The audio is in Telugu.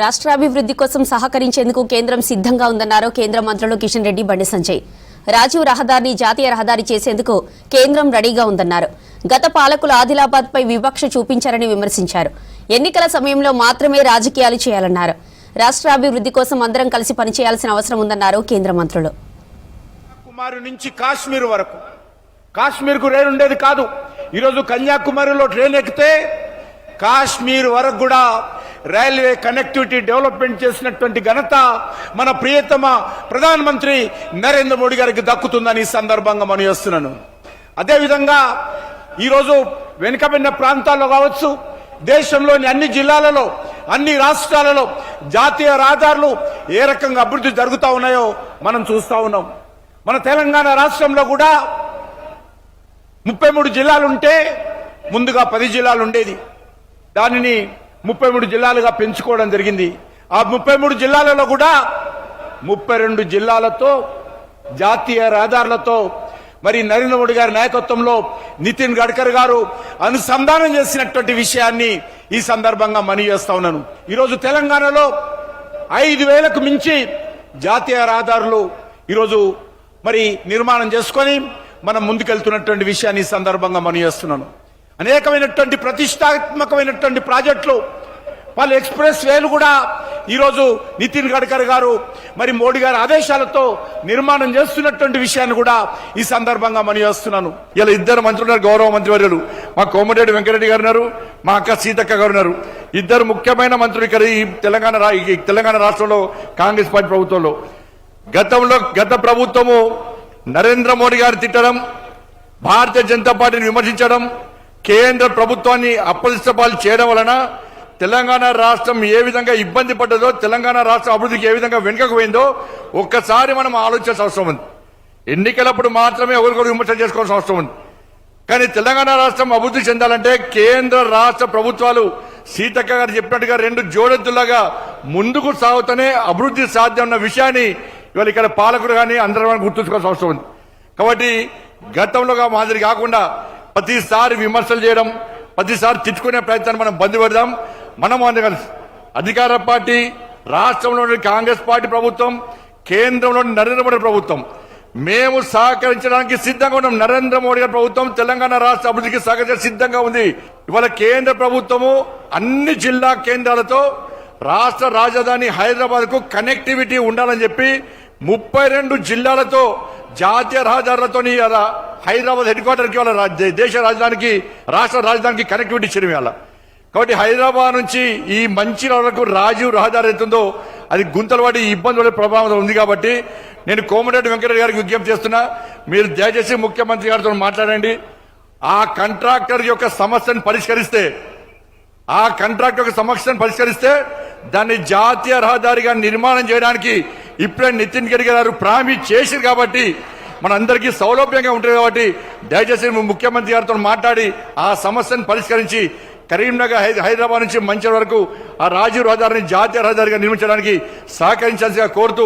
రాష్ట్రాభివృద్ధి కోసం సహకరించేందుకు కేంద్రం సిద్ధంగా ఉందన్నారు కేంద్ర మంత్రులు కిషన్ రెడ్డి, బండి సంజయ్. రాజీవ్ రహదారిని జాతీయ రహదారి చేసేందుకు కేంద్రం రెడీగా ఉందన్నారు. గత పాలకులు ఆదిలాబాద్ పై వివక్ష చూపించారని విమర్శించారు. ఎన్నికల సమయంలో మాత్రమే రాజకీయాలు చేయాలన్నారు. రాష్ట్రాభివృద్ధి కోసం అందరం కలిసి పనిచేయాల్సిన అవసరం ఉందన్నారు కేంద్ర మంత్రులు. కన్యాకుమారి నుంచి కాశ్మీర్ వరకు, కాశ్మీర్కు రైలు ఉండేది కాదు. ఈరోజు కన్యాకుమారిలో ట్రైన్ ఎక్కితే కాశ్మీర్ వరకు కూడా రైల్వే కనెక్టివిటీ డెవలప్మెంట్ చేసినటువంటి ఘనత మన ప్రియతమ ప్రధానమంత్రి నరేంద్ర మోడీ గారికి దక్కుతుందని ఈ సందర్భంగా మనం చేస్తున్నాను. అదేవిధంగా ఈరోజు వెనుకబడిన ప్రాంతాల్లో కావచ్చు, దేశంలోని అన్ని జిల్లాలలో, అన్ని రాష్ట్రాలలో జాతీయ రహదారులు ఏ రకంగా అభివృద్ధి జరుగుతూ ఉన్నాయో మనం చూస్తూ ఉన్నాం. మన తెలంగాణ రాష్ట్రంలో కూడా 33 జిల్లాలు ఉంటే ముందుగా 10 జిల్లాలు ఉండేది. దానిని 33 జిల్లాలుగా పెంచుకోవడం జరిగింది. ఆ 33 జిల్లాలలో కూడా 32 జిల్లాలతో జాతీయ రహదారులతో మరి నరేంద్ర మోడీ గారి నాయకత్వంలో నితిన్ గడ్కరీ గారు అనుసంధానం చేసినటువంటి విషయాన్ని ఈ సందర్భంగా మనవి చేస్తా ఉన్నాను. ఈరోజు తెలంగాణలో 5,000కు మించి జాతీయ రహదారులు ఈరోజు మరి నిర్మాణం చేసుకొని మనం ముందుకెళ్తున్నటువంటి విషయాన్ని ఈ సందర్భంగా మనవి చేస్తున్నాను. అనేకమైనటువంటి ప్రతిష్టాత్మకమైనటువంటి ప్రాజెక్టులు, పలు ఎక్స్ప్రెస్ వేలు కూడా ఈరోజు నితిన్ గడ్కరీ గారు మరి మోడీ గారి ఆదేశాలతో నిర్మాణం చేస్తున్నటువంటి విషయాన్ని కూడా ఈ సందర్భంగా మనవి చేస్తున్నాను. ఇలా ఇద్దరు మంత్రులు ఉన్నారు, గౌరవ మంత్రివర్యులు. మా కోమటిరెడ్డి వెంకటరెడ్డి గారు ఉన్నారు, మా అక్క సీతక్క గారు ఉన్నారు. ఇద్దరు ముఖ్యమైన మంత్రులు ఇక్కడ ఈ తెలంగాణ రాష్ట్రంలో కాంగ్రెస్ పార్టీ ప్రభుత్వంలో. గత ప్రభుత్వము నరేంద్ర మోడీ గారు తిట్టడం, భారతీయ జనతా పార్టీని విమర్శించడం, కేంద్ర ప్రభుత్వాన్ని అప్రదిష్టపాలు చేయడం వలన తెలంగాణ రాష్ట్రం ఏ విధంగా ఇబ్బంది పడ్డదో, తెలంగాణ రాష్ట్రం అభివృద్ధికి ఏ విధంగా వెనుకకు పోయిందో ఒక్కసారి మనం ఆలోచించాల్సిన అవసరం ఉంది. ఎన్నికలప్పుడు మాత్రమే ఒకరికొకరు విమర్శలు చేసుకోవాల్సిన అవసరం ఉంది. కానీ తెలంగాణ రాష్ట్రం అభివృద్ధి చెందాలంటే కేంద్ర రాష్ట్ర ప్రభుత్వాలు సీతక్క గారు చెప్పినట్టుగా 2 జోడెత్తులాగా ముందుకు సాగుతూనే అభివృద్ధి సాధ్యం అన్న విషయాన్ని ఇవాళ ఇక్కడ పాలకులు కానీ అందరూ గుర్తుంచుకోవాల్సిన అవసరం ఉంది. కాబట్టి గతంలోగా మాదిరి కాకుండా ప్రతిసారి విమర్శలు చేయడం, ప్రతిసారి తిట్టుకునే ప్రయత్నాన్ని మనం బంద్ పెడదాం. మనం కలిసి అధికార పార్టీ, రాష్ట్రంలోని కాంగ్రెస్ పార్టీ ప్రభుత్వం, కేంద్రంలోని నరేంద్ర మోడీ ప్రభుత్వం మేము సహకరించడానికి సిద్ధంగా ఉన్నాం. నరేంద్ర మోడీ గారి ప్రభుత్వం తెలంగాణ రాష్ట్ర అభివృద్ధికి సహకరించడానికి సిద్ధంగా ఉంది. ఇవాళ కేంద్ర ప్రభుత్వము అన్ని జిల్లా కేంద్రాలతో రాష్ట్ర రాజధాని హైదరాబాద్ కు కనెక్టివిటీ ఉండాలని చెప్పి 32 జిల్లాలతో జాతీయ రహదారులతో హైదరాబాద్ హెడ్ క్వార్టర్కి వాళ్ళ దేశ రాజధానికి, రాష్ట్ర రాజధానికి కనెక్టివిటీ ఇచ్చిన వేళ. కాబట్టి హైదరాబాద్ నుంచి ఈ మంచిర్యాల వరకు రాజీవ్ రహదారి అవుతుందో అది గుంతలు పడి ఇబ్బంది పడే ప్రభావం ఉంది. కాబట్టి నేను కోమటిరెడ్డి వెంకటరెడ్డి గారికి విజ్ఞప్తి చేస్తున్నా, మీరు దయచేసి ముఖ్యమంత్రి గారితో మాట్లాడండి. ఆ కాంట్రాక్టర్ యొక్క సమస్యను పరిష్కరిస్తే దాన్ని జాతీయ రహదారిగా నిర్మాణం చేయడానికి ఇప్పుడే నితిన్ గడ్కరీ గారు ప్రామిస్ చేశారు. కాబట్టి మనందరికీ సౌలభ్యంగా ఉంటుంది. కాబట్టి దయచేసి ముఖ్యమంత్రి గారితో మాట్లాడి ఆ సమస్యను పరిష్కరించి కరీంనగర్, హైదరాబాద్ నుంచి మంచిర్యాల వరకు ఆ రాజీవ్ రహదారిని జాతీయ రహదారిగా నిర్మించడానికి సహకరించాల్సిగా కోరుతూ